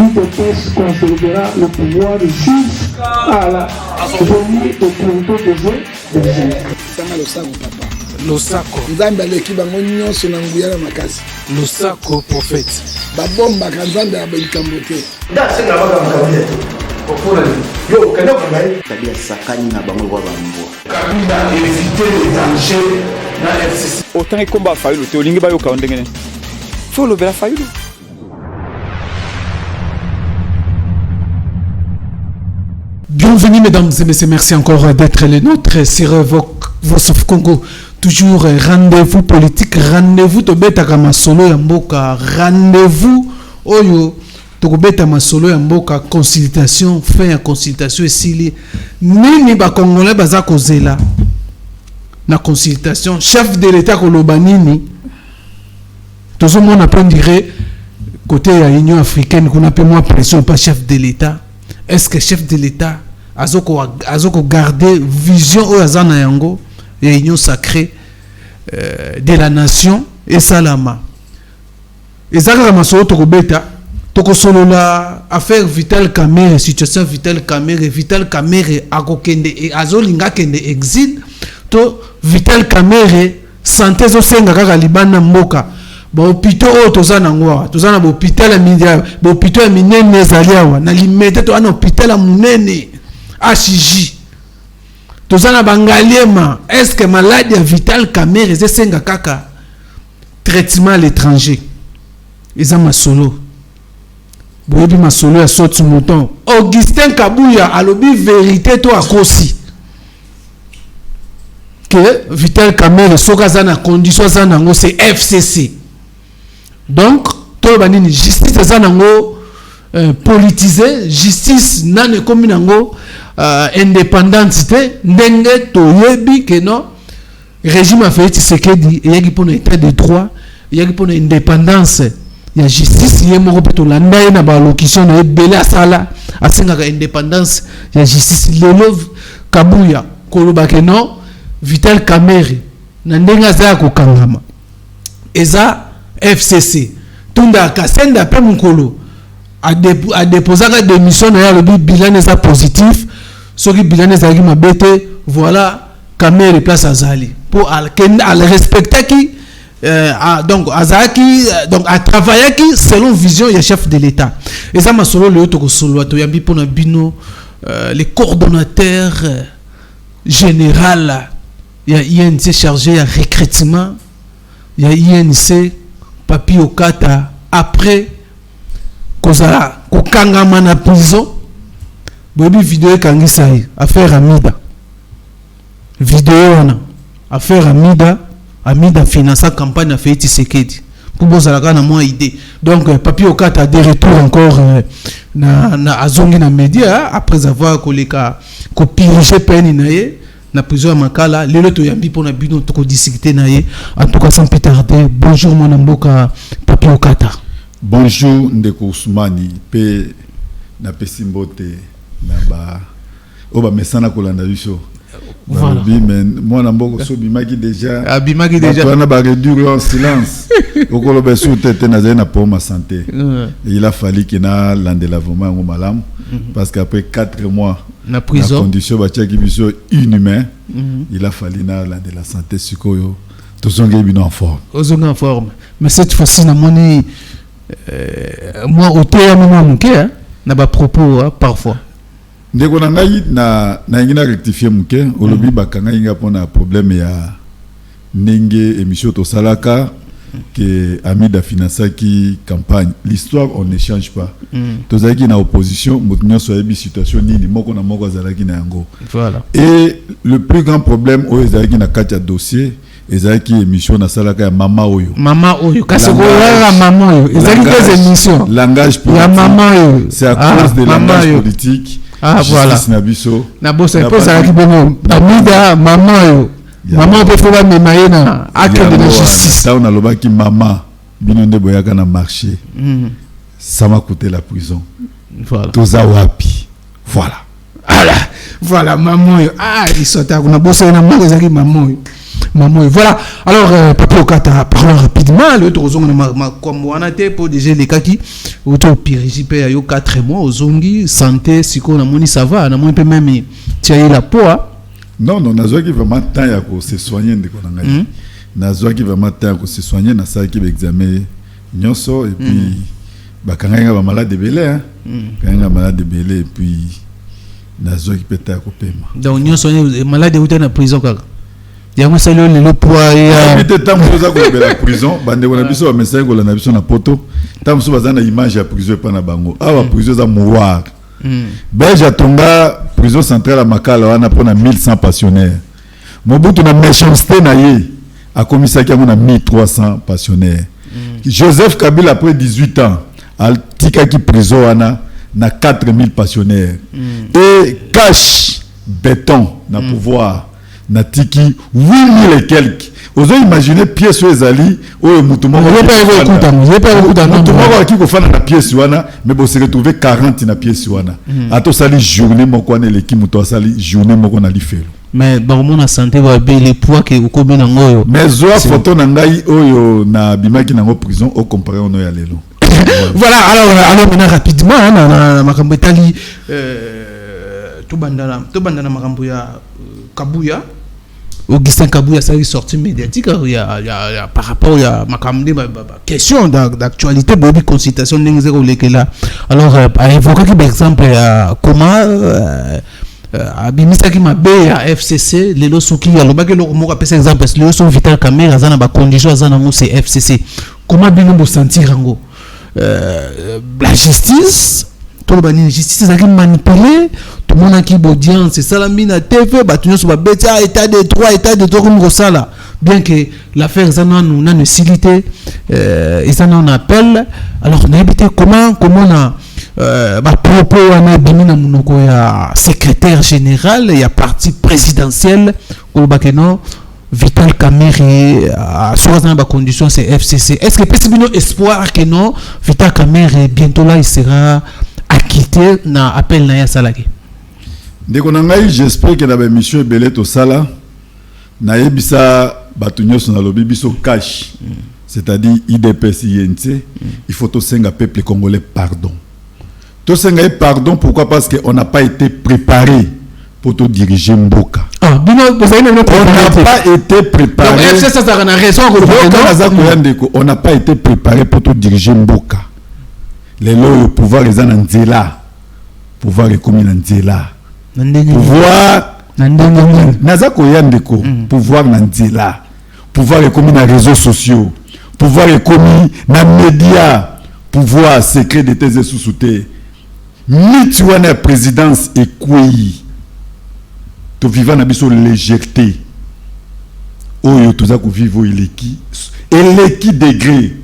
l'UDPS conservera le pouvoir jusqu'à la venue autorité des jeunes. Losako. Nzambe aleki bango nyonso na nguya na makasi. Losako prophète. Babomba kanzambe ya belikambo te. Ndase na baba mkabile. Kokona ni. Yo kana kwa ngai. Tabia sakani na bango kwa bambo. Kabila éviter les dangers na FCC. Autant combat Fayulu te olingi bayo ka ndengene. Faut le bela Fayulu. Bienvenue mesdames et messieurs, merci encore d'être les nôtres sur Voice of Congo. Toujours rendez-vous politique, rendez-vous tobeta kama solo ya mboka, rendez-vous oyo tokobeta masolo ya mboka, consultation, fin ya consultation esili. Nini ba congolais baza kozela na consultation, chef de l'état koloba nini? Tozo mona prendre côté ya Union africaine qu'on appelle moi pression pas chef de l'état. Est-ce que chef de l'état azoko garder vision ou azana yango et union sacrée de la nation et salama et zaka masolo tokobeta tokosolola affaire Vital Kamerhe, situation Vital Kamerhe akokende et azolinga kende exil to Vital Kamerhe santé zo senga kaka libana mboka ba hôpital o tozana ngwa tozana ba hôpital ya media ba hôpital ya minene zaliawa na limete to ana hôpital ya munene HJ tozana bangaliema. Est-ce que maladie ya Vital Kamerhe zesenga kaka traitement à l'étranger? Eza masolo boyebi masolo ya soti mouton. Augustin Kabuya alobi vérité to akosi que Vital Kamerhe soka zana condition zana ngo c'est FCC. Donc to banini justice zanango politisé, justice nane komi nango indépendance te ndenge to yebi que non régime a fait Tshisekedi yaki pona état de droit yaki pona indépendance ya justice yemoko peto landa na ba locution na bela sala asenga ka indépendance ya justice lelo Kabuya koloba que non Vital Kamerhe na ndenga za ko kangama eza FCC tunda kasenda pe mukolo a déposé la démission na le bilan est positif ce qui bilan est ma bête voilà Kamerhe place azali pour al respecter qui donc azaki donc à travailler qui selon vision ya chef de l'état et ça ma solo le to solo to yambi pona bino les coordonnateurs général ya INC chargé à recrutement ya INC Papi Okata après kozala kokangama na prison bobi vidéo kangisa affaire Amida vidéo wana affaire Amida finance campagne a fait Tshisekedi pour bozala na moi idée donc Papi Okata de retour encore na azongi na média après avoir koleka ko piriger peine naye na prison makala lelo to yambi pona bino to ko discuter naye en tout cas sans plus tarder. Bonjour mon mboka Papi Okata. Bonjour Ndeko Ousmani pe na pesimbote na ba oba mesana kolanda biso. Voilà. Men moi mboko so bimaki déjà. Abimaki déjà. On a ba réduire en silence. Okolo be sous tête na zena pour ma santé. Il a fallu qu'il na l'endelavement au malam parce qu'après 4 mois na prison la condition ba tchaki biso inhumain. Il a fallu na la de la santé sikoyo. Tous sont bien en forme. Aux en forme. Mais cette fois-ci na moni moi au terme moi muke na ba propos parfois. Ndeko na ngai na ngina rectifier muke olobi bakanga inga pona problème ya ndenge émission to salaka que Amida finançaki campagne. L'histoire on ne change pas. Tozaki na opposition mutunyo so yebi situation nini moko na moko azalaki na yango. Voilà. Et le plus grand problème o ezalaki na kati ya dossier ezalaki émission na salaka ya mama oyo kasi ko la mama oyo ezalaki des émissions langage politique ya mama oyo c'est à cause de langage politique. Voilà na biso na bossa pour ça ki bongo Amida mama oyo mama peut faire memaye na acte de la justice ça on a lobaki mama bino nde boyaka na marché ça m'a coûté la prison. Voilà toza wapi voilà voilà maman oyo il sota kuna bossa na mama ezaki maman oyo maman. Voilà. Alors, Papa Okata, parlons rapidement. Le troisième, comme on a été pour déjà les kaki, auto périgiper à 4 mois, aux zongi, santé, psycho, na moni ça va, na moni peut même tirer la peau. Non, on a qui vraiment temps à se soigner de konanga. Na qui vraiment temps à se soigner, na ça qui examen nyonso et puis bakanga ba malade de belé hein. Kanga malade de belé et puis na qui peut être kopema. Donc nyonso malade ou na prison kaka. Il y a un seul le poids et habité tant que ça ko la prison, bande ko na biso ba message ko na biso na poto. Tant que ça na image ya prison pa na bango. Ah prison za mourir. Belge tonga prison centrale à Makala wana pona 1100 pensionnaires. Mobutu na méchanceté na ye a commissaire qui a 1300 pensionnaires. Joseph Kabila après 18 ans al tika ki prison wana na 4000 pensionnaires. Et cash béton na pouvoir na tiki 8000 et quelques. Vous imaginez pièce aux ali ou mutumo qui ko fana na pièce wana mais bo se retrouver 40 na pièce wana. Ato sali journée moko na l'équipe muto sali journée moko na li felo. Mais bon mon santé va bien les poids que ko bena ngoyo. Mais zo photo na ngai oyo na bimaki na prison au comparé on ya lelo. Voilà, alors maintenant rapidement na makambo etali to bandana makambo ya Kabuya. Augustin Kabuya ça est sorti médiatique il y a par rapport à ma question d'actualité bobi consultation n'engzero lekela alors à évoquer par exemple comment abimisa ki mabe ya FCC les losoki ya lobaki lo mo rappeler exemple les loso Vital Kamerhe azana ba condition azana mo c'est FCC comment bien vous sentir ngo la justice tout le justice a manipulé tout le monde qui audience c'est ça la mine à TV battu sur ba état de droit comme ça là bien que l'affaire ça nous n'a facilité et ça on appelle alors on a évité comment on a propos on a bimina munoko ya secrétaire général il y a parti présidentiel ko bakeno Vital Kamerhe sur dans condition c'est FCC est-ce que possible espoir que non Vital Kamerhe bientôt là il sera acquitté na appel na ya salaki ndeko na ngai j'espère que na ba mission belé to sala na yebisa batu nyonso na lobi biso cash c'est-à-dire IDPS INC il faut to senga peuple congolais pardon to senga pardon pourquoi parce que on n'a pas été préparé pour te diriger Mboka. Ah, on n'a pas été préparé. On n'a pas été préparé pour te diriger Mboka. Les lois, le pouvoir est en Nzela. Pouvoir est comme en Nzela. Pouvoir. Nazako Yandeko. Pouvoir en Nzela. Pouvoir est comme dans les réseaux sociaux. Pouvoir est comme dans les médias. Pouvoir secret de tes sous-soutés. Ni tu as la présidence et quoi? Tu vivant na biso légèreté. Oyo tu zako vivre eleki degré.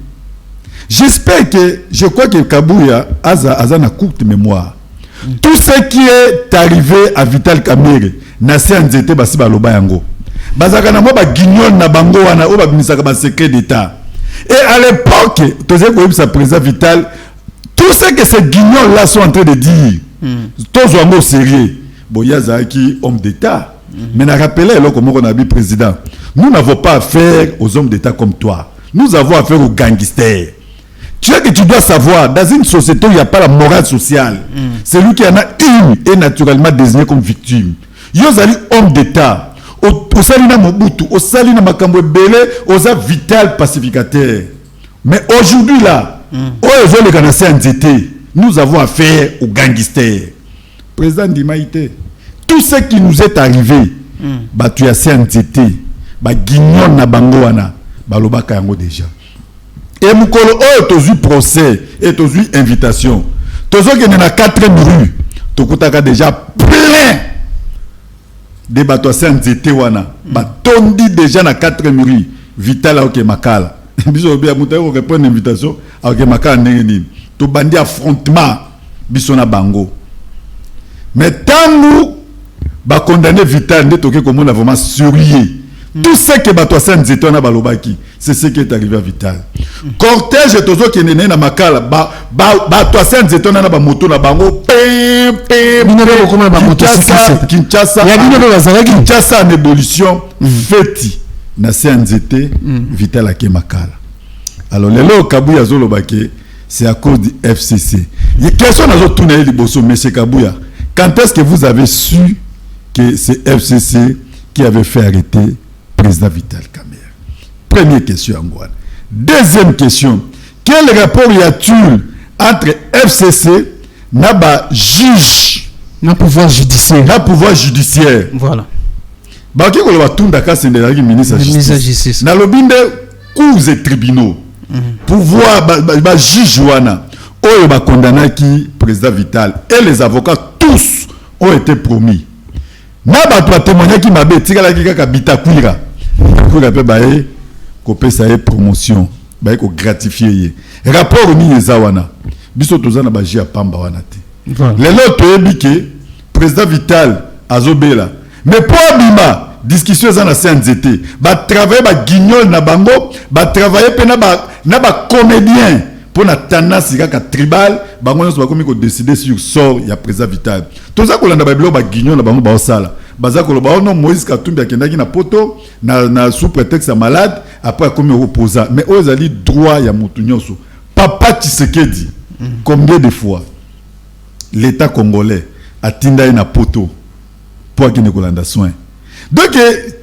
J'espère que je crois que Kabuya a na courte mémoire. Tout ce qui est arrivé à Vital Kamerhe na nzete basi baloba yango. Bazaka na mo ba guignol na bango wana o ba bimisaka ba secret d'état. Et à l'époque, tu sais que ça président Vital tout ce que ces guignols là sont en train de dire. Tous sont au sérieux. Boyazaki, homme d'État. Mais n'a rappelé comme on a dit président. Nous n'avons pas affaire aux hommes d'État comme toi. Nous avons affaire aux gangsters. Tu sais que tu dois savoir, dans une société où il n'y a pas la morale sociale, c'est lui qui en a une est naturellement désigné comme victime. Yozali homme d'État. Au salina Mobutu, au salina Makambo Belé, aux vital pacificateur. Mais aujourd'hui là, nous avons affaire aux gangsters. Président Dimaïté, tout ce qui nous est arrivé, tu as CNCT, guignon na bangoana, balobaka yango déjà. Et mukolo tozu procès et tozu invitation. Tozo qui na 4e rue, tokutaka déjà plein de bato CNCT wana, tondi déjà na 4e rue, Vital ok Makala. Biso bien mutayo répondre invitation, ok Makala ndenge to bandi affrontement biso na bango. Mais tant nous va condamner Vital, nous avons vraiment surlié. Tout ce que Bato Sanzito na balobaki, c'est ce qui est arrivé à Vital. Cortège tozo qui n'est na makala, Bato Sanzito na ba moto na bango, Kinshasa en ébullition, fêti. na CNZT Vital Akemakala. Alors les lots Kabouya Zolobake, c'est à cause du FCC. Il y a question dans tout les bosso, monsieur Kabouya. Quand est-ce que vous avez su que c'est FCC qui avait fait arrêter le président Vital Kamerhe? Première question, Angoine. Deuxième question, quel rapport y a-t-il entre FCC et juge, le pouvoir judiciaire? Voilà. Baki ko ba tunda ka sendela ki ministre de justice. Na lobinde cours et tribunaux. Pouvoir ba juge wana oyo ba condamné qui président Vital et les avocats tous ont été promis. Na ba to témoigner qui mabe tikala ki ka bitakwira. Ko la pe ba e ko pesa e promotion, ba e ko gratifier. Rapport ni ezawana. Biso tozana ba ji pamba wana te. Les lots toyebike président Vital azobela. Mais pour abima discussion dans la CNZT, ba travailler ba guignol na bango, ba travailler pe na ba comédien pour na tendance ka tribal, bango nyonso ba komi ko décider sur sort ya président Vital. Toza ko landa ba bilo ba guignol na bango ba osala. Baza ko ba ono Moïse Katumbi akendaki na poto na sous prétexte malade, après komi opposant. Mais ozali droit ya mutu nyonso. Papa Tshisekedi, combien de fois l'État congolais a tinda na poto pour qu'il ne colanda soin. Donc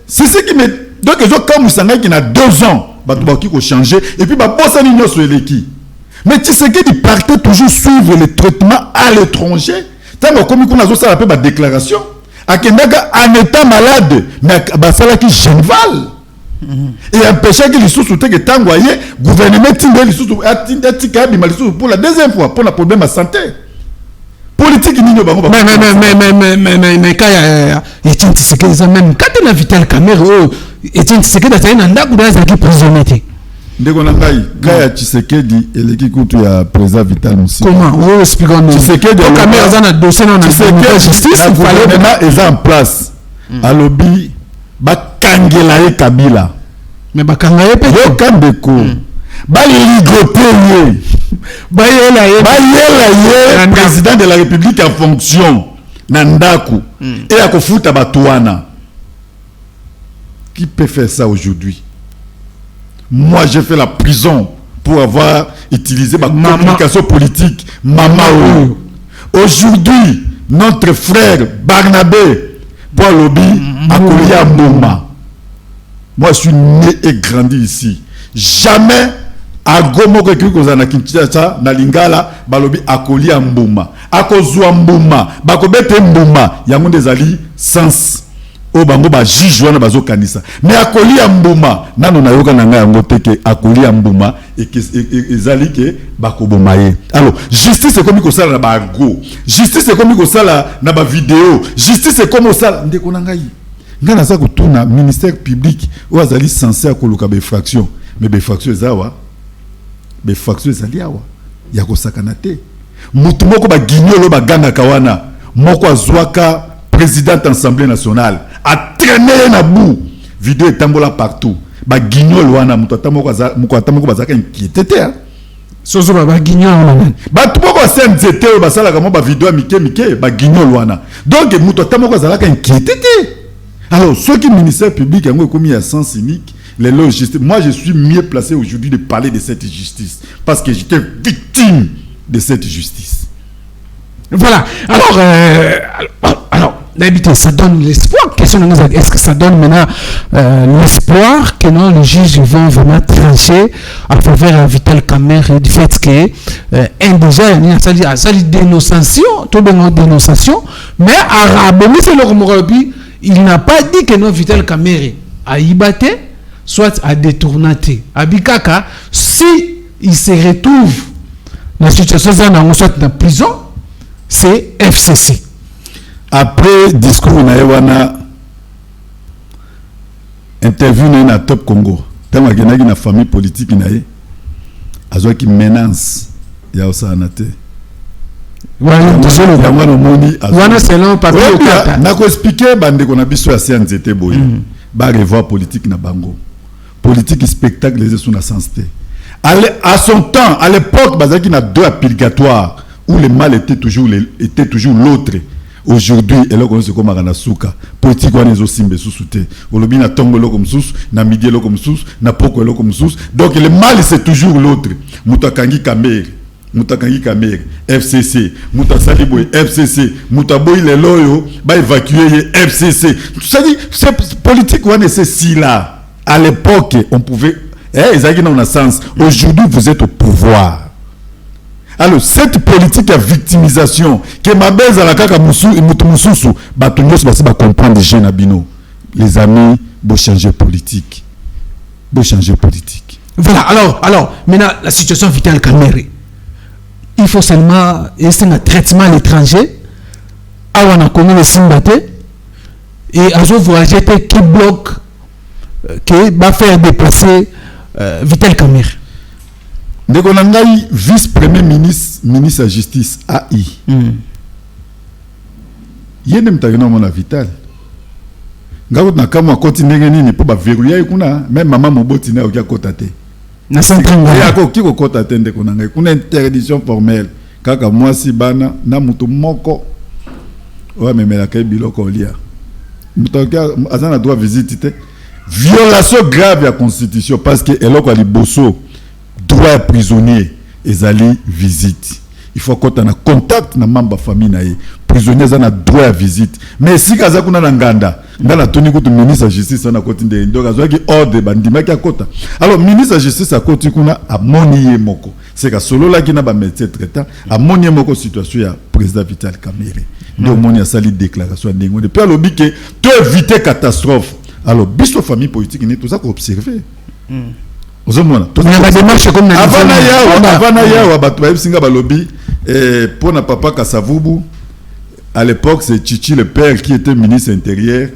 c'est ce qui me donc je comme Moussanga qui a 2 ans ba qui ko changer et puis ba bossa ni nyoso eleki. Mais tu sais que il partait toujours suivre le traitement à l'étranger. Tant comme qu'on a zo ça ba déclaration akendaka en état malade mais ba sala ki général. Et empêcher que les sous-sous que tangoyer gouvernement tinde les sous-sous atinda bi mal sous pour la deuxième fois pour la problème de santé. Politique ni no bango mais kaya Etienne Tshisekedi ça même quand na Vital Kamerhe Etienne Tshisekedi ça na ndaku da za ki prisonnier ndeko na ngai kaya Tshisekedi eleki kutu ya président Vital Musi comment expliquons nous Tshisekedi Kamerhe za na dossier na justice il fallait maintenant est en place alobi bakangela ye Kabila mais bakanga ye pe yo kambeko bali ligoté bayela ye président de la République en fonction nandaku et à kofuta batuana. Qui peut faire ça aujourd'hui? Moi j'ai fait la prison pour avoir utilisé ma communication politique maman. Aujourd'hui notre frère Barnabé pour lobby à Kolia Mboma. Moi je suis né et grandi ici. Jamais agomo ko kozana Kinshasa na Lingala balobi akoli Mbuma akozwa Mbuma bakobete Mbuma yango ndezali sens o bango ba juge wana bazokanisa mais akoli Mbuma nano nayoka nanga yango teke akoli Mbuma ezali ke bakoboma ye. Alors justice est comme ko sala na ba go, justice est comme ko sala na ba vidéo, justice est comme sala ndeko nanga yi ngana za kutuna ministère public o azali censé akoluka ba fraction mais ba fraction ezawa be faction ezali awa ya kosakana te mutu moko ba gignolo ba ganga kawana moko azwaka président assemblée nationale a traîner na bout vidéo etambola partout ba gignolo wana mutu atamoko bazaka inquiété te sozo ba gignolo ba tuboko CNZT ba sala kama ba vidéo mike ba gignolo wana donc mutu atamoko bazaka inquiété te. Alors ceux qui ministère public yango komi à sens unique les logistes. Moi, je suis mieux placé aujourd'hui de parler de cette justice parce que j'étais victime de cette justice. Voilà. Alors, d'habitude, ça donne l'espoir. Question est-ce que ça donne maintenant l'espoir que non, les juges vont vraiment trancher à faveur de Vital Kamerhe du fait que déjà il y a une dénonciation, mais arabe, c'est le il n'a pas dit que non Vital Kamerhe a ibaté soit à détourner. Abikaka, si il se retrouve dans la situation soit dans la prison, c'est FCC. Après discours na ewana interview na Top Congo, tant que na famille politique na ye, azo qui menace ya osanate. Voilà, désolé. Voilà, c'est long parce que na ko expliquer bande ko na biso ya CNZT boye. Ba revoir politique na bango. Politique spectacle les sous la sensité. À son temps, à l'époque, bazaki na deux purgatoire où le mal était toujours l'autre. aujourd'hui eloko se koma kana suka politique wana ezo simbe susute olobi na tongo eloko msusu na midi eloko msusu na poko eloko msusu donc le mal c'est toujours l'autre mutakangi kamere FCC mutasali boy FCC mutaboy le loyo ba évacuer FCC ça dit c'est politique wana c'est si là à l'époque on pouvait ezaki na un sens aujourd'hui vous êtes au pouvoir. Alors cette politique de victimisation que ma belle à la kaka musu et mususu batonyos basi ba comprendre jeune abino les amis bo changer politique voilà alors maintenant la situation Vital Kamerhe il faut seulement essayer un traitement à l'étranger awa na connu le simbate et azo voyager qui bloque qui va faire déplacer Vital Kamerhe. Ndeko na ngai vice-premier ministre à justice AI. Yene mtagena mona Vital. Ngako na kama koti ndenge nini po ba verrouiller kuna même maman moboti na okia kota te. Na centre ya ko kiko kota te ndeko na ngai kuna interdiction formelle kaka mwasi bana na mutu moko wa memela kai biloko lia. Mutokia azana droit visite te. Violation grave à la constitution parce que eloko ali bosso droit prisonnier ezali visite. Il faut qu'on ait contact na membre famille na ye. Prisonnier za na droit à visite. Mais si kaza kuna na nganda, ngana toni ko ministre de justice na koti ndenge donc azwaki ordre bandima ki akota. Alors ministre de justice akoti kuna amoni ye moko. C'est ka solo la ki na ba médecin traitant amoni ye moko situation ya président Vital Kamerhe. Donc moni a sali déclaration ndenge de puis alobi ke to éviter catastrophe. Alors biso famille politique ni tout ça ko observer. Ozomona il y a des démarches comme avant ya bato ba singa balobi pour na papa Kasavubu à l'époque c'est Chichi le père qui était ministre intérieur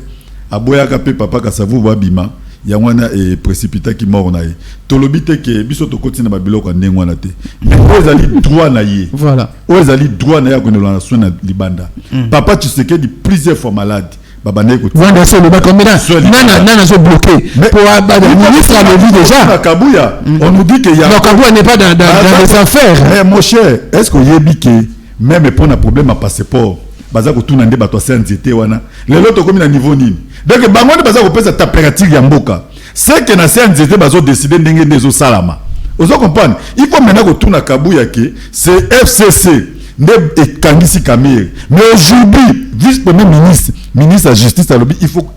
aboya ka pe papa Kasavubu abima ya wana précipita qui mort na ye tolobi te ke biso to kotina ba biloko ndengwa na te mais ozali droit na ye voilà ozali droit na ya ko na sona libanda papa Tshisekedi plusieurs fois malade Wanda c'est le combien nana sont bloqués pour le ministre a le dit déjà Kabuya on nous dit que y a non Kabuya n'est pas dans les affaires mais mon cher est-ce que yebi que même pour un problème à passeport baza ko tuna nde bato sa nzete wana lelo to komi na niveau nini donc bango nde baza ko pesa température ya mboka c'est que na sa nzete bazo décider ndenge ndezo salama ozo comprendre il faut maintenant ko tuna Kabuya que c'est FCC et Kangisi Kamerhe. Mais aujourd'hui, vice-premier ministre de la justice, il faut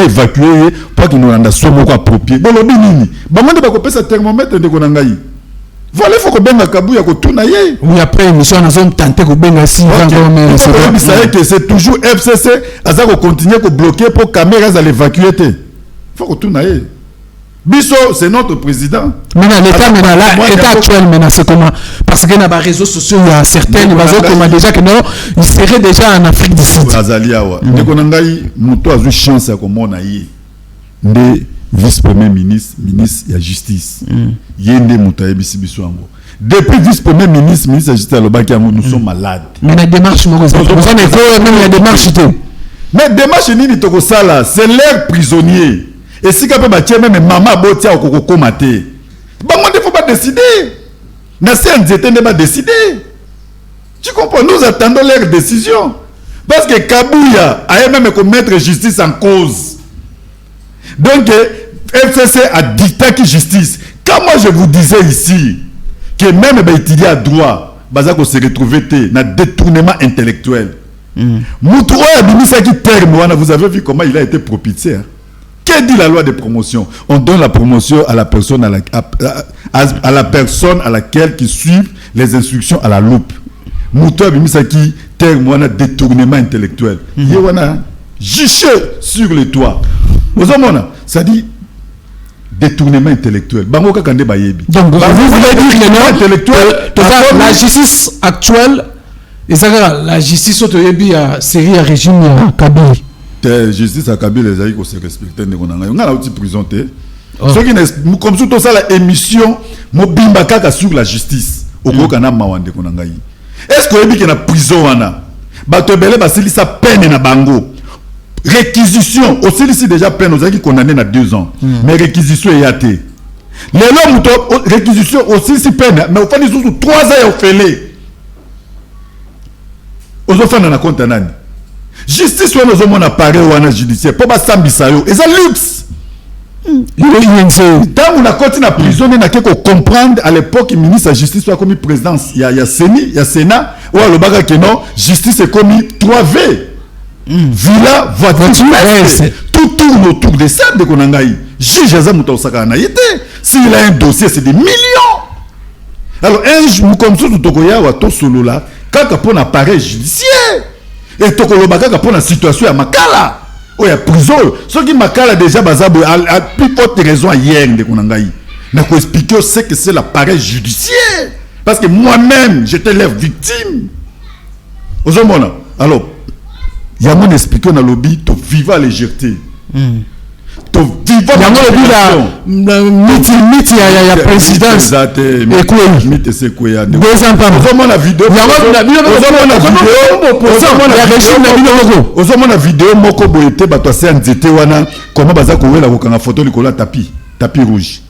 évacuer pour qu'il nous rende soit approprié. Bon, le nini. Bah moi, on peut passer thermomètre de Konangaï. Voilà, il faut que benga Kabuya ko tunaye. Oui, après, nous sommes en zone tentée que benga si c'est toujours FCC, ça va continuer à bloquer pour Kamerhe à l'évacuer. Il faut que tunaye. Bisso, c'est notre président. Maintenant, l'état actuel, maintenant, c'est comment? Parce qu'il y a des réseaux sociaux, il y a certains qui déjà que non, ils seraient déjà en Afrique du Sud. Azaliawa. Nous avons eu chance à comment on vice-premier ministre de la justice. Yende Moutaye Bissibiso Ango. Depuis vice-premier ministre de la justice, nous sommes malades. Mais la démarche, il y a des démarches. Mais démarche, c'est l'air prisonnier. Et si quelqu'un m'a dit même maman botia au coco maté, bah moi il faut pas décider. Nasser Nzete ne pas décider. Tu comprends? Nous attendons leur décision parce que Kabuya a même commettre justice en cause. Donc FCC a dicté qui justice. Quand moi je vous disais ici que même bah étudier à droit, bazako se retrouver na détournement intellectuel. Moutoua Abimisa qui terme, vous avez vu comment il a été propitié. Que dit la loi de promotion? On donne la promotion à la personne à la personne à laquelle qui suit les instructions à la loupe. Moutou Abimisaki terme wana détournement intellectuel. Yewana jiché sur le toit. Vous avez ça dit détournement intellectuel. Bango kakande bayebi. Donc vous voulez dire que non intellectuel la justice actuelle la justice autoyebi a série à régime à Kabila. Justice à Kabila les aïe qu'on se respecte on a la petite prison ceux qui comme tout ça la émission mobimba kaka sur la justice au kokana mawande konangai est-ce que yebi que na prison wana bato belé basili sa peine na bango réquisition aussi ici déjà peine aux qui condamné na 2 ans mais réquisition est athée les hommes réquisition aussi si peine mais au fond ils ont 3 ans au fêlé ozofanda na compte nani justice wana ozomona pare wana judiciaire po basambisa yo eza luxe ntango nakoti na prison nde nake comprendre à l'époque ministre ya justice oyo akomi présidence ya seni ya sénat oyo alobaka ke non justice ekomi 3V villa voiture tout tourne autour de ça ndeko na ngai juge aza moto osakana na ye te s'il a un dossier c'est des millions. Alors un jour comme ça tokoya wa tosolola kaka pona appareil judiciaire et tokoloba kaka pona situation ya makala o ya prison soki makala déjà bazabo à plus haute raison hier ndeko na ngai na ko expliquer ce que c'est l'appareil judiciaire parce que moi-même j'étais la victime ozomona. Alors il y a mon expliquer na lobby to vivre à légèreté to vivre la miti ya présidence et quoi miti c'est quoi ya ozomona vidéo ozomona vidéo moko boyete bato ase nzete wana comment baza kowela kokanga photo likolo tapis rouge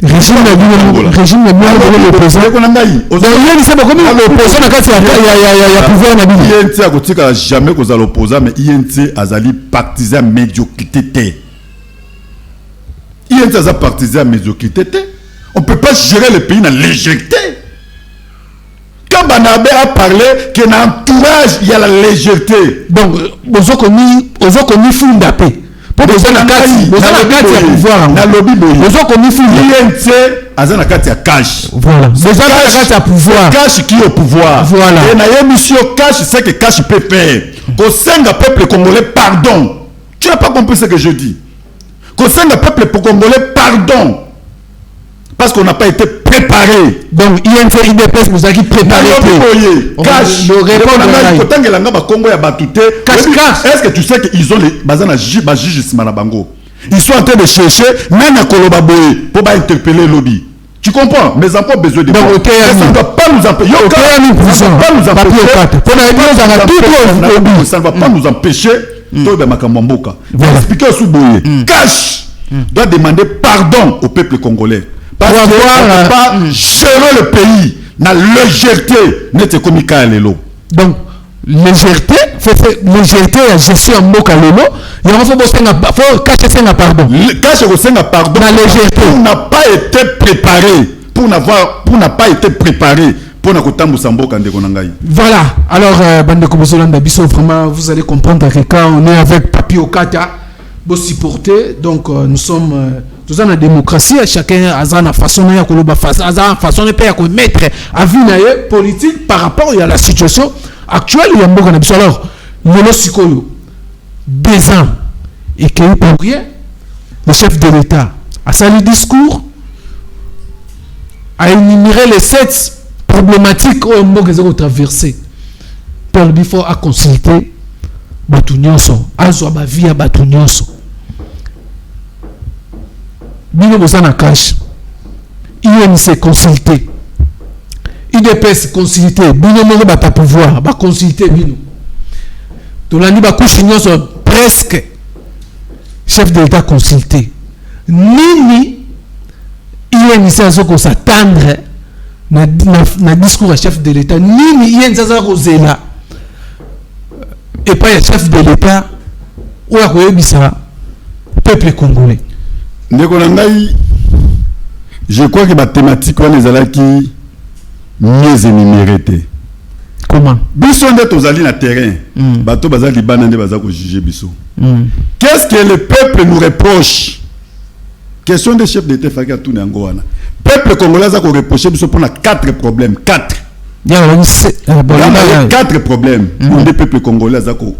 régime le président qu'on a ngai ozali c'est comme l'opposant na kati ya pouvoir na bili INT akotika jamais kozala opposant mais INT azali partisan médiocrité INT azali partisan médiocrité on peut pas gérer le pays na légèreté quand Banabe a parlé que na entourage il y a la légèreté donc ozokomi funda pe pour besoin na kati ya pouvoir na lobby boye ozokomi funda INT azana kati ya cash voilà besoin na kati ya pouvoir cash qui au pouvoir voilà et na émission cash c'est que cash peut faire qu'au senga peuple congolais pardon tu n'as pas compris ce que je dis qu'au senga peuple congolais pardon parce qu'on n'a pas été préparé donc INT IDPS nous a qui préparé cash le répondre kotangela nga ba Congo ya batute est-ce que tu sais que ils ont les bazana juge simana bango ils sont en train de chercher même à Koloba boye pour pas interpeller lobby tu comprends mais enfants besoin de ça ne doit pas nous empêcher ça ne va pas nous empêcher de makambo mboka expliquer sous boye cash doit demander pardon au peuple congolais parce qu'on ne peut pas gérer le pays na légèreté n'était comme Lelo donc légèreté légèreté la gestion mboka lelo il faut cacher ça pardon cacher ça pardon la légèreté on n'a pas été préparé pour n'a pas été préparé pour na kotambusa mboka ndeko na ngai. Voilà alors bande ko bozolanda biso vraiment vous allez comprendre que quand on est avec Papi Okata vous supporter donc nous sommes tous en démocratie chacun a sa façon ya koloba façon de faire mettre à vue na politique par rapport à la situation actuelle il y a mboka na biso alors lelo sikoyo 2 ans et que pour rien le chef de l'État a sali discours a énuméré les 7 problématiques au mboka zeko traverser pour il faut à consulter batu nyonso azwa ba vie ya batu nyonso bino bozana cash INC consulter IDPS consulter bino moko bata pouvoir ba consulter bino tolandi ba couche nyonso presque chef de l'État consulter nini INC azoko s'attendre na discours à chef de l'État nini INC azoko zela et pas le chef de l'État ou à koyebisa peuple congolais. Je crois que la thématique on les a qui mieux énumérée. Comment? Biso nde tozali na terrain. Bato bazali bana nde bazako juger biso. Qu'est-ce que le peuple nous reproche? Question des chefs d'État faka tout nango wana. Peuple congolais a ko reprocher biso pour 4 problèmes. 4. Il y a 4 problèmes. Le peuple congolais a ko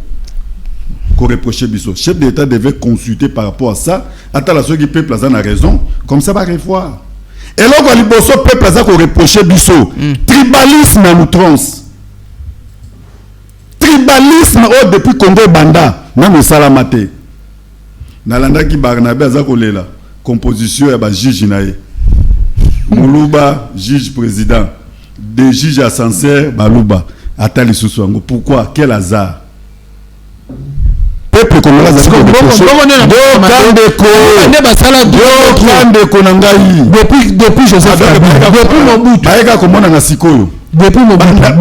reprocher biso. Chef d'État devait consulter par rapport à ça. Attends la ceux qui peuple a raison. Comme ça va revoir. Et là quand le peuple a ko reprocher biso. Tribalisme à outrance. Tribalisme depuis Congo Banda. Même Salamate. Nalanda ki Barnabé a ko lela. Composition ya ba juge nae. Moulouba juge président. Des juges à Sancerre, Balouba, Atali Sousouango. Pourquoi? Quel hasard? Peuple congolais depuis Joseph Kabila, depuis Mobutu. Aïga komona na sikoyo. depuis le baluka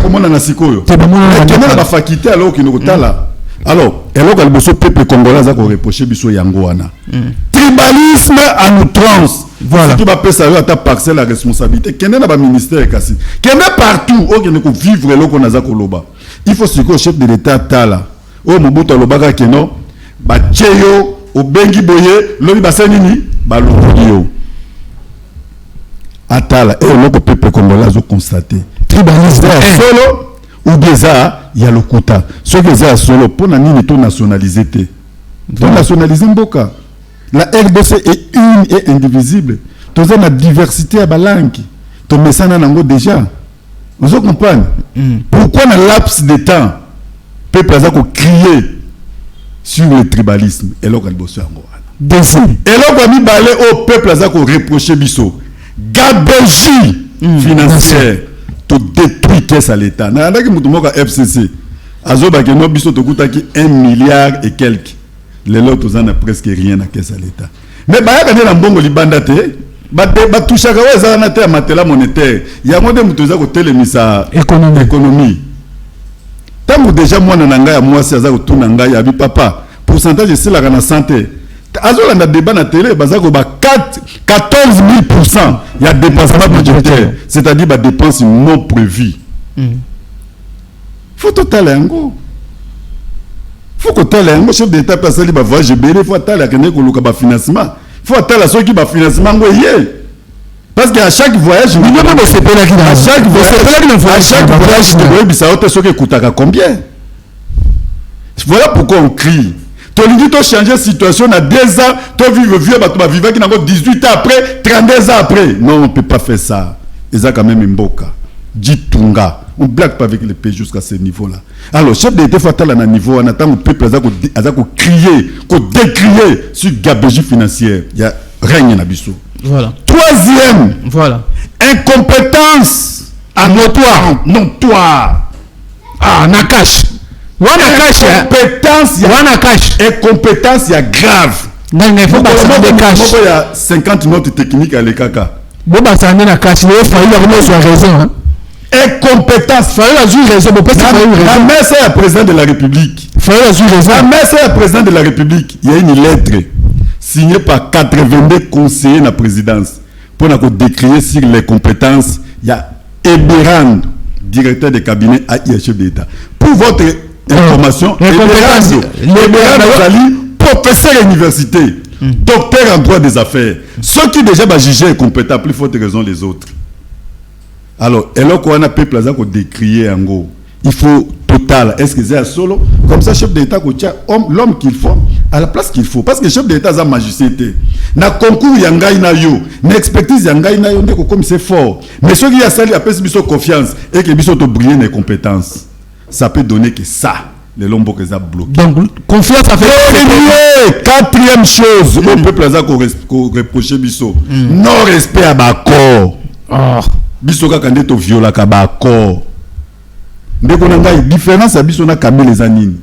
komona na sikoyo kemona ba faculté alors ki nokotala alors eloko liboso peuple congolais za ko reprocher biso yango wana tribalisme en outrance voilà qui va pesa yo ata parcelle la responsabilité kende na ba ministère kasi kende partout o kende ko vivre eloko na za ko loba il faut ce que le chef de l'état tala o Mobutu lobaka keno ba cheyo o bengi boye lobi basani ni ba loyo atala et le peuple congolais a constaté tribalisme solo ou déjà il y a le quota ce que ça solo pour na nini to nationaliser té to nationaliser mboka la RDC est une et indivisible to za na diversité à balangi to mesana nango déjà vous comprenez pourquoi na laps de temps peuple a ko crier sur le tribalisme et l'autre bosso yango et l'autre mi balé au peuple a ko reprocher biso gabegie financière to détruit caisse à l'état na ndaki mutu moka FCC azoba ke no biso to kutaki 1 milliard et quelques les autres en a presque rien à caisse à l'état mais ba ya na mbongo libanda te ba touchaka wa za na te matela monétaire ya ngode mutu za ko telemisa économie tango déjà mwana na ngai ya mwasi aza ko tuna ngai ya bi papa pourcentage c'est la na santé azolanda débat na télé bazako ba 14 000% il y a dépassement budgétaire c'est-à-dire ba dépenses non prévues faut total yango faut que total yango chef d'état passer ba voyage belé faut total kene ko luka ba financement faut total ceux qui ba financement ngoyé parce qu'à chaque voyage à chaque voyage de boy bisa hote ceux qui coûtaka combien voilà pourquoi on crie. Tu as changé la situation à 2 ans, tu as vécu vieux, tu as vécu 18 ans après, 32 ans après. Non, on ne peut pas faire ça. Et ça, quand même, Mboka. Ditunga. On ne blague pas avec les pays jusqu'à ce niveau-là. Alors, chef d'État fatal à un niveau, on attend le peuple à crier, à décrier sur gabegie financière. Il y a rien à Bissou. Voilà. Troisième. Voilà. Incompétence à notoire. Ah, Nakash. Incompétence, incompétence, il y a grave. Il y a 50 notes techniques à l'EKK. Incompétence. La mère, c'est le président de la République. La mère, c'est le président de la République. Il y a une lettre signée par 82 conseillers de la présidence pour décrire sur les compétences. Il y a Eberand, directeur de cabinet à chef d'État. Pour votre information, professeur à l'université, docteur en droit des affaires. Ceux qui déjà jugés incompétents, plus forte raison les autres. Alors, et là, qu'on a peuple à décrier en gros, il faut total. Est-ce que c'est solo? Comme ça, chef d'État, l'homme qu'il faut, à la place qu'il faut. Parce que le chef d'État a magicité. Na concours yangai na yo, na expertise yangai na yo, comme c'est fort. Mais ceux qui a sali après biso confiance et que biso to briller les compétences. Ça peut donner que ça, les lombos que ça bloqué. Donc, confiance à faire. Quatrième chose, le peuple a reproché biso. Non respect à Bako. Biso ka kande to viola ka Bako. Ndeko na ngai différence à biso na Kabila les anines.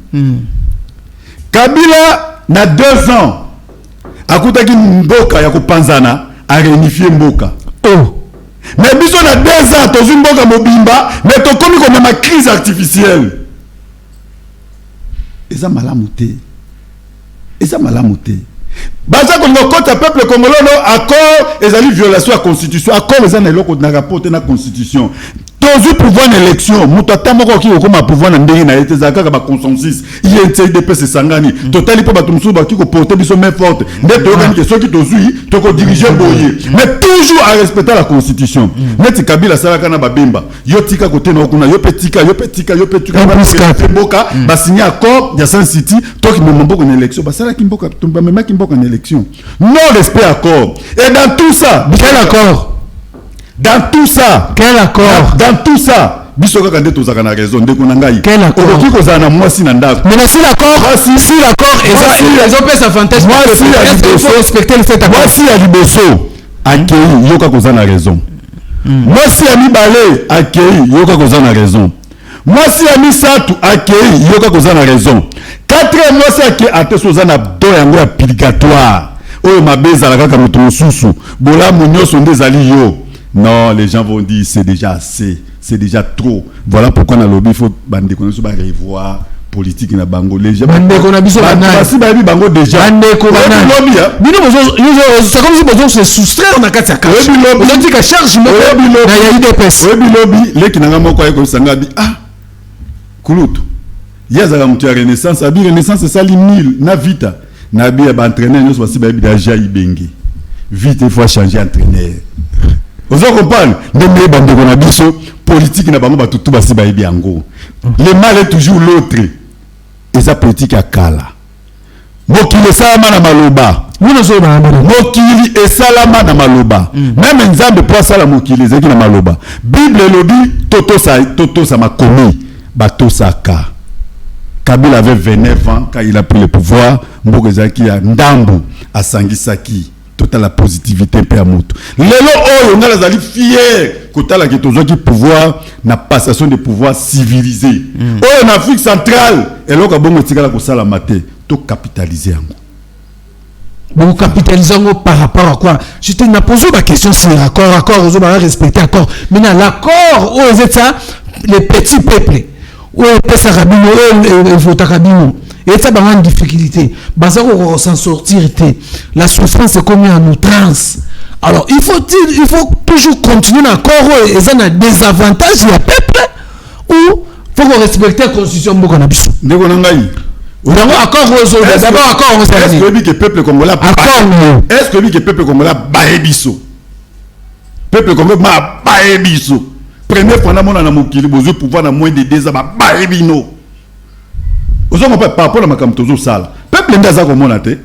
Kabila na 2 ans. Akutaki mboka ya kupanzana a réunifier mboka. Mais biso na 2 ans tozu mboka mobimba mais to komi ko na crise artificielle. Eza malamuté. Baza ko ngokota peuple congolais no accord ezali violation à constitution accord eza na eloko na rapport na constitution. Tozu pouvoir l'élection muto tamoko ki ko ma pouvoir na ndenge na ete zaka ba consensus INCDP se sangani totali pe batumsu ba ki ko porter biso main forte ndeto yokani ke soki tozui to ko diriger boye mais toujours à respecter la constitution. Neti Kabila salaka na babemba yo tika côté na kuna yo petika boka ba signer accord ya San City to ki mboko na élection ba sala ki mboka tumba mema ki mboka na élection non respect accord et dans tout ça quel accord? Dans tout ça, quel accord? Dans tout ça, biso ka ndeto zaka na raison ndeko na ngai. Quel accord? Okoki ko za na mwasi na ndako. Mais si l'accord, si l'accord ils ont fait sa fantasme. Est-ce qu'il faut respecter le fait accord? Mwasi ya liboso akei yoka ko za na raison. Mwasi ya mibale akei yoka ko za na raison. Mwasi ya misatu akei yoka ko za na raison. 4 mwasi akei ateso za na do yango ya purgatoire. Oyo mabeza la kaka moto mususu. Bola munyoso ndezali yo. non, les gens vont dire c'est déjà assez, c'est déjà trop. Voilà pourquoi dans le lobby, il faut revoir politique na bango. Les gens bango déjà. C'est comme si besoin se soustraire na kati ya cash. On dit que charge mo na ya IDPS. Lobby les qui n'anga moko ko sanga bi ah kulutu. Yaza mutu ya renaissance, abi renaissance c'est ça limil na vita. Na bi ba entraîneur nous aussi ba bi déjà ibenge. Vite il faut changer entraîneur. Vous comprenez? Les bandes na biso politique na bango ba tutu ba si ba ibiango. Le mal est toujours l'autre. Et sa politique à kala. Mokili salama na maloba. Mokili et salama na maloba. Même nzambe pour sala mokili zeki na maloba. Bible lobby toto sa ma commis bato saka. Kabila avait 29 ans quand il a pris le pouvoir. Mbokezaki a ndambu a sangisaki. Toute la positivité pe amoto. Lelo oyo nga lazali fier kotala ke tozoki pouvoir na passation de pouvoir civilisé. Oyo en Afrique centrale eloko bongo tikala ko sala maté to capitaliser yango. Bon capitaliser yango par rapport à quoi? Je te na posé ma question sur l'accord on va respecter l'accord. Mais dans l'accord où c'est ça les petits peuples où pesa rabino et vota rabino. Et ça, en difficulté. On s'en sortir. La souffrance est comme en outrance. Alors, il faut toujours continuer encore. Et ça a des avantages, il y a peuple. Ou il faut respecter la constitution. D'abord, accord est-ce que le peuple congolais est-ce que le peuple congolais baebiso? Peuple congolais baebiso. Première fois, on a mokili, besoin pouvoir dans moins de 2 ans, baebino. Vous avez par rapport à ma camtozo sale. Peuple ndaza komona te.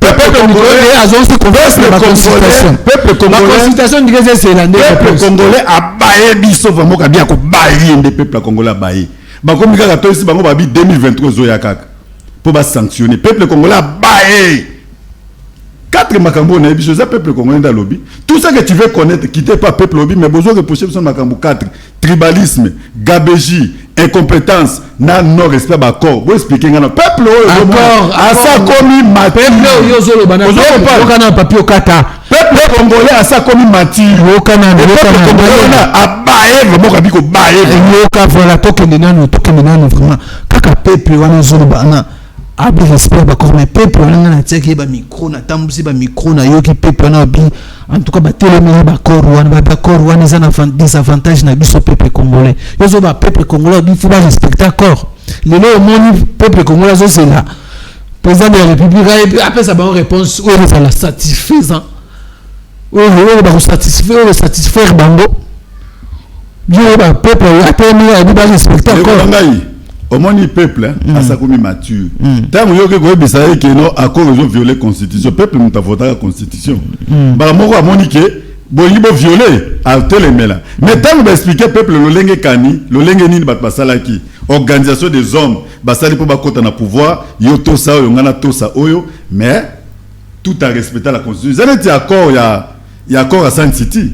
Peuple congolais a zonsi converse la constitution. Peuple congolais. La constitution dit que c'est la peuple congolais a baé biso vraiment ka bien ko baé des peuples congolais a baé. Ba comme ka to ici bango ba bi 2023 zo ya kaka. Pour ba sanctionner peuple congolais a baé. 4 makambo na biso za peuple congolais dans lobby. Tout ça que tu veux connaître, quitter pas peuple lobby mais besoin de reprocher son makambo 4. Tribalisme, gabégie, incompétence, non respect d'accord. Vous expliquez non peuple à ça commis mati. Peuple yozolo bana. Okana papier okata. Peuple congolais à ça commis mati. Okana a baé vraiment kabiko baé. Yoka voilà tokende nano vraiment. Kaka peuple wana zolo bana. Abi respect d'accord mais peuple wana na tiaki ba micro na tambusi ba micro na yoki peuple na bi en tout cas ba téléméri ba corps wana za na désavantage na biso peuple congolais yozo ba peuple congolais bi faut ba respecter accord lelo moni peuple congolais zo c'est là président de la république après ça ba réponse ou ça la satisfaisant ou ba satisfaire bango yo ba peuple après mi ba respecter accord au moins le peuple a sa commis mature. Tant que vous avez dit que non à cause de violer la constitution, le peuple n'a voté la constitution. Bah moi à monique, bon il va violer à tel là. Mais tant que vous expliquez peuple le lengue kani, le lengue ni bat basala qui organisation des hommes, basali pour bakota na pouvoir, yo to ça yo ngana to ça oyo, mais tout à respecter la constitution. Ça n'est accord il y a accord à San City.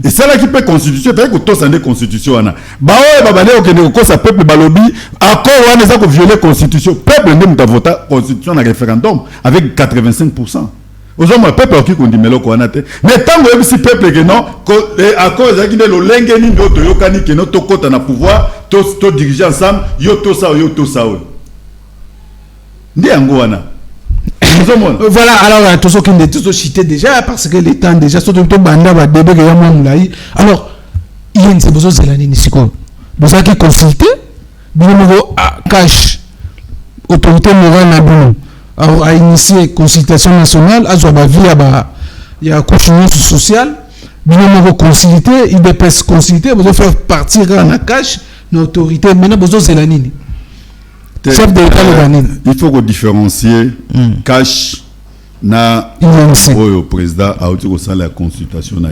Et c'est là qui peut constitution, c'est que tout ça est constitution. Bah ouais, bah bah que ça peuple balobi, accord on est ça que violer constitution. Peuple n'est pas voté constitution dans référendum avec 85%. Aujourd'hui, peuple qui dit mais mais tant que si peuple que non, accord ça qui est le lengue ni d'autres yokani que non to kota na pouvoir, to diriger ensemble, yo to ça. Ndi angoana. Voilà, alors tout ce qui est cité déjà parce que les temps déjà surtout banda va débat que yamwa mulai. Alors il y a une besoin de la nisiko. Besoin qui consulter binomo cash autorité morale na bino. Alors a initié consultation nationale à zoba via ba il y a couchement social binomo consulter il dépêche consulter besoin faire partir en cash l'autorité maintenant besoin de la nini. Chef de l'État il faut qu'on différencie cash na au président a été au sein de la consultation na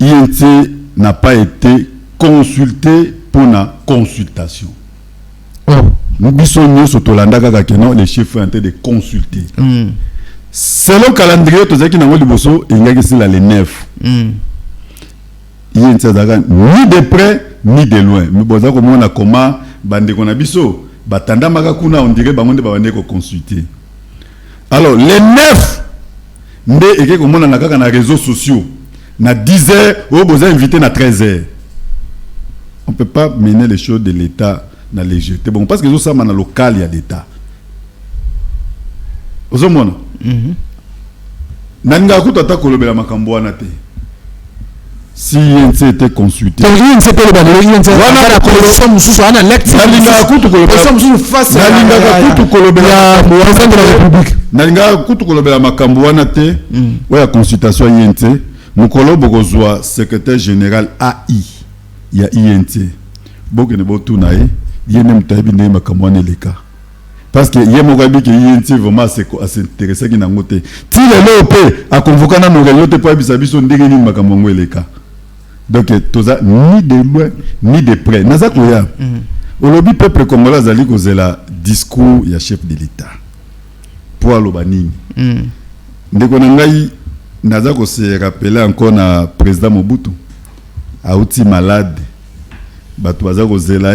INT n'a pas été consulté pour la consultation. Nous disons sur Tolanda que non les chefs ont été de consulter. Selon calendrier tout ça qui n'a pas liboso il y a que c'est là les 9. INT ni de près ni de loin. Nous besoin comme on a comment bande qu'on a biso batanda makakuna on dirait bangonde babande ko consulter. Alors les 9 Ndé et que comme on a na réseaux sociaux. Na 10h, on vous invité na 13h. On peut pas mener les choses de l'État dans les jeux. Bon, parce que ça, dans le local, il y a d'État. Vous avez vu? Nanga kutata kolobela makambo wana te. Si INC était consulté. INC peut le balayer. INC la coalition mususu ana lecture. Nalinga kutu kolobela. Coalition mususu face. Nalinga kutu kolobela. Président de la République. Nalinga kutu kolobela makambo wana te. Ouais, consultation INC. Mukolo bokozwa secrétaire général AI. Il y a INC. Boke ne botu nae. Yene mutabi ne makambo wana leka. Parce que hier mon gars qui INC vraiment assez intéressé qui n'a ngoté. Si le LOP a convoqué na no réunion te pour bisabiso ndenge ni makambo ngweleka. Donc toza ni de loin ni de près. Naza koya. Au lobby peuple congolais zali kozela discours ya chef de l'État. Pour aloba nini. Ndeko na ngai naza ko se rappeler encore na président Mobutu. Auti malade. Bato baza kozela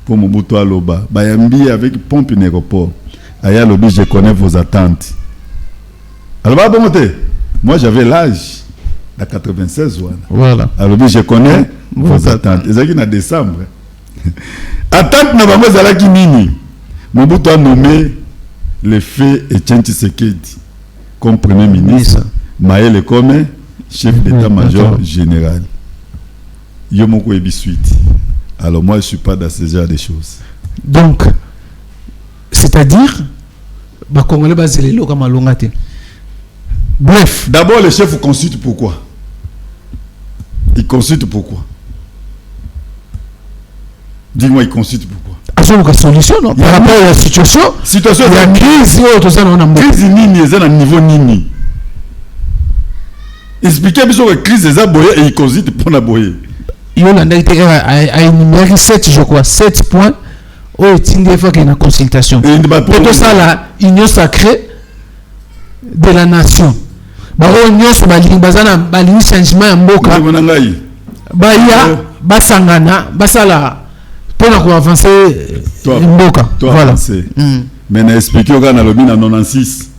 pour Mobutu aloba. Bayambi avec pompe in aéroport. Aya lobby je connais vos attentes. Alors bon moi j'avais l'âge de 96 ans. Voilà. Alors je connais vos attentes. Ezaki na décembre. Attente na bango zalaki nini? Mobutu a nommé le fait Etienne Tshisekedi comme premier ministre, Maël comme chef d'état-major général. Yomoko ebi suite. Alors moi je suis pas dans ce genre de choses. Donc c'est-à-dire ba congolais bazelelo kama longate. Bref, d'abord le chef consulte pourquoi? Il consulte pourquoi? Dis-moi, il consulte pourquoi? Azon ka solution non par rapport à la situation. Situation il y a crise au ça on a crise nini est à niveau nini. Expliquez bien que crise est à boyer et il consulte pour la boyer. Il y a énuméré 7 je crois 7 points où il y a une consultation. Pour ça la union sacrée de la nation. Ba union so ba limbazana ba li changement ya mboka. Ba ya ba sangana ba sala pour na ko avancer mboka. Voilà. Mais na expliquer au na lobi na 96.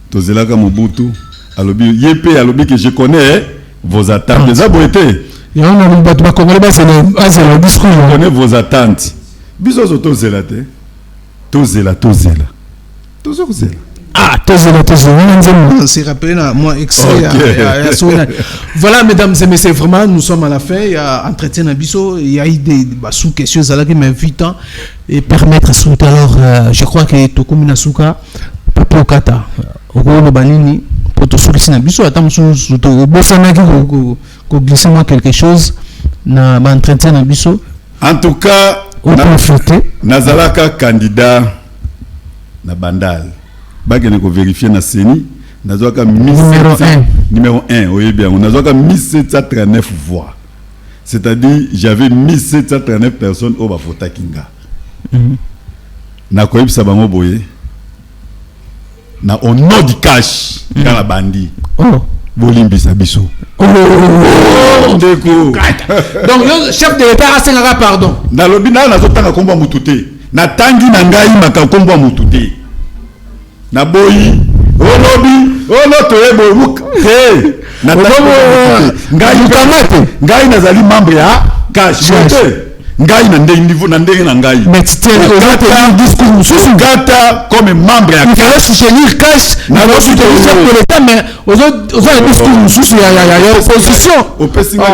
Tozelaka Mobutu alobi yepé alobi que je connais vos attentes. Les aboité. Il y a un ba congolais ba c'est le discours. Je connais vos attentes. Biso zo tozelate. Tozela. Ah, c'est rappelé moi extrait. Voilà, mesdames et messieurs, vraiment, nous sommes à la fin. Il y a entretien à Bisso, il y a eu des sous-questions qui m'invitent et permettre à souter. Alors, je crois que Tokumi Nasuka, Papo Kata, Okolo Banini, pour te solliciter à Bisso, attends, sous glisser moi quelque chose, na entretien à Bisso. En tout cas, Nazalaka candidat na Bandal. Bagene ko vérifier na CENI nazoka numéro 1 oui bien on nazoka 1739 voix, c'est-à-dire j'avais 1739 personnes au bafota kinga na ko ibisa bango boye na au nom du cash dans la bandi bolimbisa biso donc le chef de l'État a sengaka pardon na lobi na nazotanga komba mututé na tangi na ngai makakomba mututé na boyi oloto ebo hey na ngai nazali membre ya cash ngai na niveau na ndenge na ngai mais tu un discours gata comme membre ya il faut soutenir cash na soutenir pour l'État mais aux autres discours sous ya opposition opesinga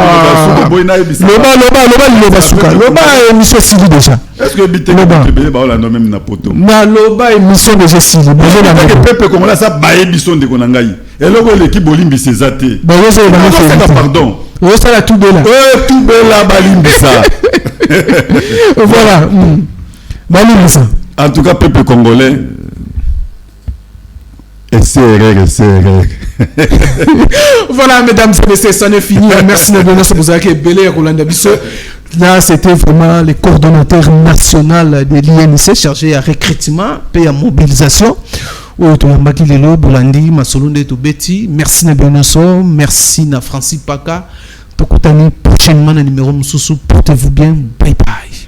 na boyi na ebisa loba suka loba émission civile déjà est-ce que bité que ba la no même na poto na loba émission déjà civile besoin na peuple comme là ça ba émission de kona ngai eloko l'équipe bolimbi sezate ba pardon ça la tout de là tout bela balimbi ça voilà balimbi ça en tout cas peuple congolais et CRR. Voilà, mesdames et messieurs, ça n'est fini. Merci de nous avoir belé Rolanda Bisso. Là, c'était vraiment le coordonnateur national de l'INC chargé à recrutement et à mobilisation. Merci na Benoso, merci na Francis Paka. Tokutani prochainement na numéro Moussou. Portez-vous bien. Bye bye.